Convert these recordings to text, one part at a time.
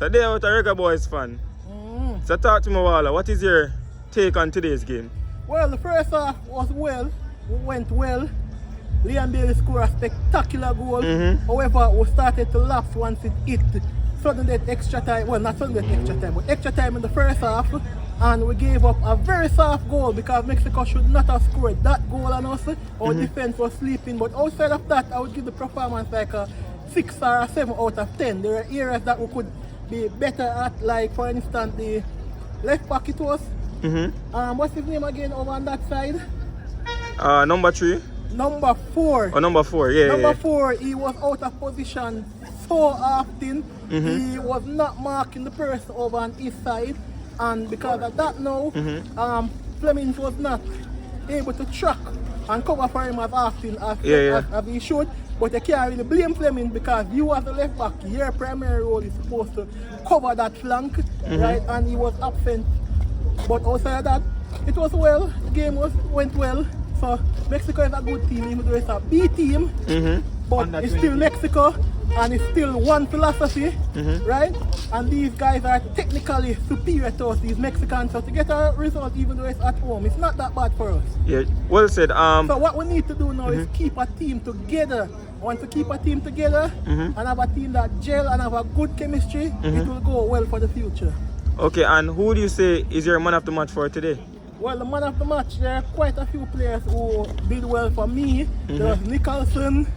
So there with a Reggae Boys fan. So talk to me, Walla. What is your take on today's game? Well, the first half went well. Liam Bailey scored a spectacular goal. However, we started to lapse once it hit sudden death extra time. Well, not sudden death extra time, but extra time in the first half. And we gave up a very soft goal because Mexico should not have scored that goal on us. Our defense was sleeping. But outside of that, I would give the performance like a 6 or a 7 out of 10. There are areas that we could be better at, like for instance the left back it was. What's his name again over on that side? Number 3. Number 4. Oh, number 4, yeah. Number 4, he was out of position so often. He was not marking the person over on his side. And because of that now, Fleming was not able to track and cover for him as often as he should. But you can't really blame Fleming because you as the left back, your primary role is supposed to cover that flank, right? And he was absent. But outside of that, it was well. The game went well. So Mexico is a good team, even though it's a B team. But it's still Mexico, and it's still one philosophy, right? And these guys are technically superior to us, these Mexicans. So to get a result, even though it's at home, it's not that bad for us. Yeah, well said. So what we need to do now is keep a team together. Want to keep a team together and have a team that gel and have a good chemistry. It will go well for the future. Okay, and who do you say is your man of the match for today? Well, the man of the match, there are quite a few players who did well for me. There was Nicholson,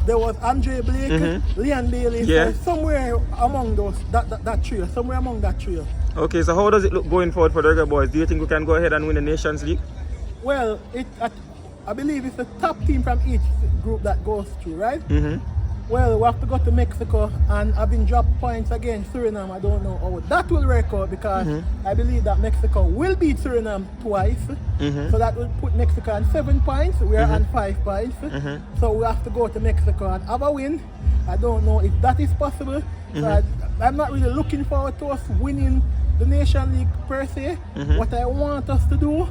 there was Andre Blake, Liam Bailey. So somewhere among those, that trio, somewhere among that trio. Okay, so how does it look going forward for the Reggae Boys? Do you think we can go ahead and win the Nations League? Well, I believe it's the top team from each group that goes through, right? Well, we have to go to Mexico, and I've been dropped points against Suriname. I don't know how that will work out because I believe that Mexico will beat Suriname twice. So that will put Mexico on 7 points. We are on 5 points. So we have to go to Mexico and have a win. I don't know if that is possible. So I'm not really looking forward to us winning the Nation League per se. What I want us to do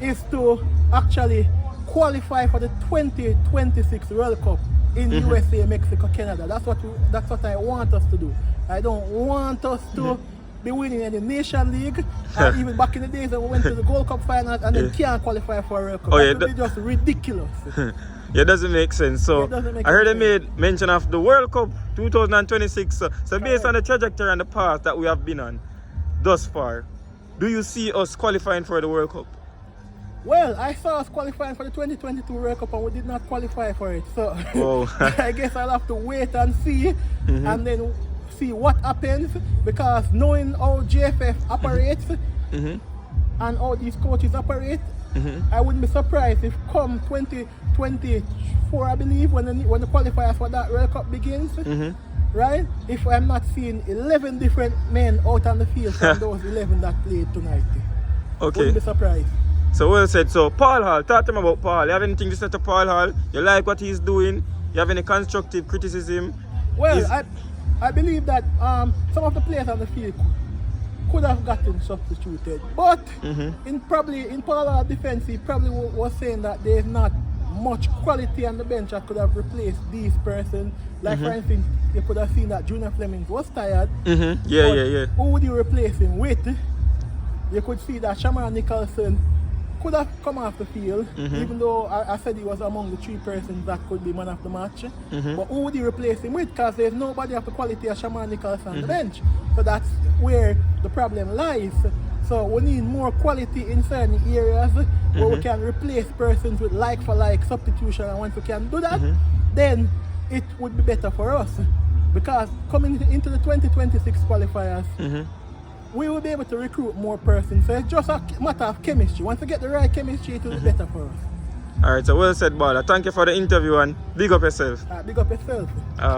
is to actually qualify for the 2026 World Cup in USA, Mexico, Canada. That's what I want us to do. I don't want us to be winning any Nation League. Even back in the days when we went to the Gold Cup finals and then can't qualify for a World Cup. That would be just ridiculous. Yeah, it doesn't make sense. So I heard they made mention of the World Cup 2026. So based on the trajectory and the path that we have been on thus far, do you see us qualifying for the World Cup? Well, I saw us qualifying for the 2022 World Cup and we did not qualify for it. So I guess I'll have to wait and see and then see what happens, because knowing how JFF operates and how these coaches operate, I wouldn't be surprised if come 2024, I believe, when the qualifiers for that World Cup begins, right? If I'm not seeing 11 different men out on the field from those 11 that played tonight. Okay. Wouldn't be surprised. So well said. So Paul Hall, talk to me about Paul. You have anything to say to Paul Hall? You like what he's doing? You have any constructive criticism? Well, I believe that some of the players on the field could have gotten substituted, but in Paul Hall's defense, he probably was saying that there is not much quality on the bench that could have replaced these persons. Like for instance, you could have seen that Junior Fleming was tired. Yeah. Who would you replace him with? You could see that Shamar Nicholson could have come off the field, even though I said he was among the 3 persons that could be man of the match. But who would you replace him with? Because there's nobody of the quality of Shamar Nicholson on the bench. So that's where the problem lies. So we need more quality in certain areas where we can replace persons with like for like substitution, and once we can do that, then it would be better for us. Because coming into the 2026 qualifiers, we will be able to recruit more persons. So it's just a matter of chemistry. Once we get the right chemistry, it will be better for us. Alright, so well said, Bala. Thank you for the interview and big up yourself. Big up yourself.